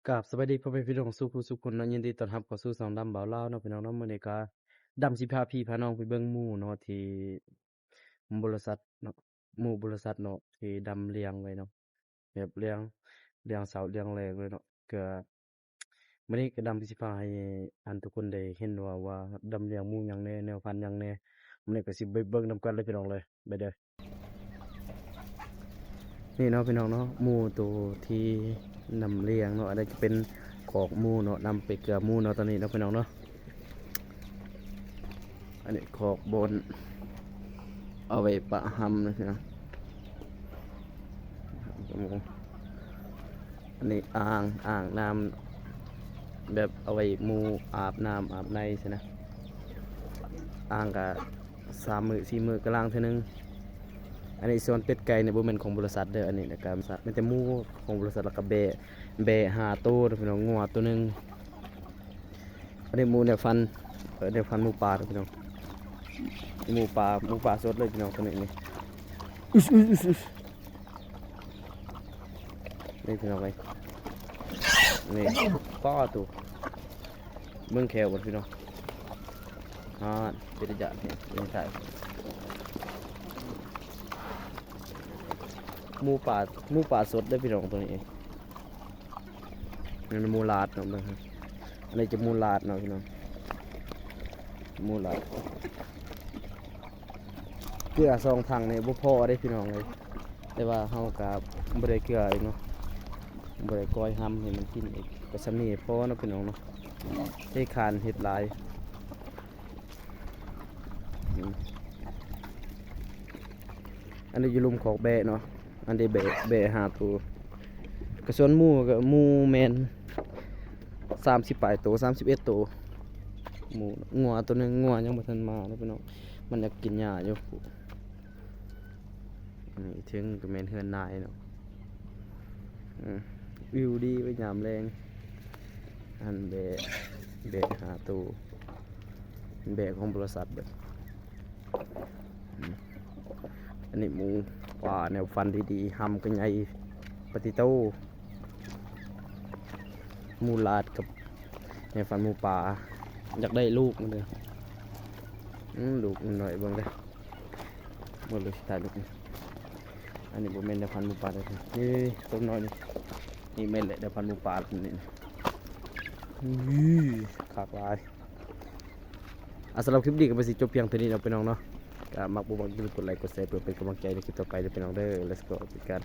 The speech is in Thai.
กับสวัสดีพ่อแม่พี่น้องสู่ผู้สู่คนเนาะยินดีต้อนรับเข้าสู่ช่องดำบ่าวลาวเนาะพี่น้องเนาะมื้อนี้ก็ดำสิพาพี่พาน้องไปเบิ่งหมู่เนาะที่บริษัทเนาะหมู่บริษัทเนาะที่ดำเรียงไว้เนาะแบบเรียงเสาเรียงแรงเลยเนาะก็มื้อนี้ก็ดำสิพาให้ทุกคนได้เห็นว่าดำเรียงหมู่หยังแหน่แนวพันธุ์หยังแหน่มื้อนี้ก็สิไปเบิ่งนำกันเลยพี่น้องเลยไปเด้อนี่เนาะพี่น้องเนาะหมู่ตัวที่นำเรียงเนาะอันนี้จะเป็นกอกหมู่เนาะนำไปเกลือหมู่เนาะตอนนี้เนาะพี่น้องเนาะ อันนี้ขอกบนเอาไว้ปะหำนะครับอันนี้อ่างน้ำแบบเอาไว้หมูอาบน้ำอาบในใช่นะอ่างกับ3 มื้อ 4 มื้อกำลังเท่านึงอันนี้ส่วนเป็ดไก่เนี่ยบ่แม่นของบริษัทเด้ออันนี้นะครับมันจะหมูของบริษัทแล้วก็แบะ5 ตัวพี่น้องงัวตัวหนึงอันนี้หมูเนี่ยฟันเนี่ยฟันหมูป่าพี่น้องหมูป่าสดเลยพี่น้องตัวนี้นี่อึสนี่พี่น้องไปนี่ป้อตัวเมืองแขวบนพี่น้องเป็นจะเนี่ยเป็นใช่หมูป่าสดได้พี่น้องตัวนี้นี่หมูลาดเนาะมันอันนี้จะหมูลาดเนาะพี่น้องหมูลาดเกลือ2 ถังเนี่ยบ่พอได้พี่น้องเลยแต่ว่าเฮากับบ่ได้เกลืออีกเนาะบ่ได้ก้อยห้ำให้มันกินอีกก็สำนี้พอเนาะพี่น้องเนาะได้คานเห็ดหลายอันนี้อยู่ลุมของแบะเนาะอันนี้แบะ5 ตัวกระส่วนหมูก็หมูแมน30 ปลายตัว31 ตัวหมูงัวตัวหนึงงัวยังบ่ทันมาเนาะพี่น้องมันอยากกินหญ้าอยู่นี่ถึงก็แม่นเฮือนนายเนาะวิวดีไปยามแรงอันแบะ5 ตัวแบะของบริษัทเด้ออันนี้หมูป่าแนวฟันดีๆหำกันใหญ่ปฏิโตหมูลาดกับแนวฟันหมูป่าอยากได้ลูกมันเลยลูกมันหน่อยเบิ่งเลยหมดเลยถ่ายลูกนี่อันนี้บ่แม่นแนวฟันหมูป่าเลยนี่ต้นน้อยนี่แม่นแหละแนวฟันหมูป่านี่ขากลายสำหรับคลิปนี้ก็ไปสิจบเพียงเท่านี้เนาะพี่น้องเนาะก็มักบ่มักอย่าลืมกดไลค์กดแชร์เพื่อเป็นกำลังใจในคลิปต่อไปเด้อพี่น้องเด้อ let's go ไปกัน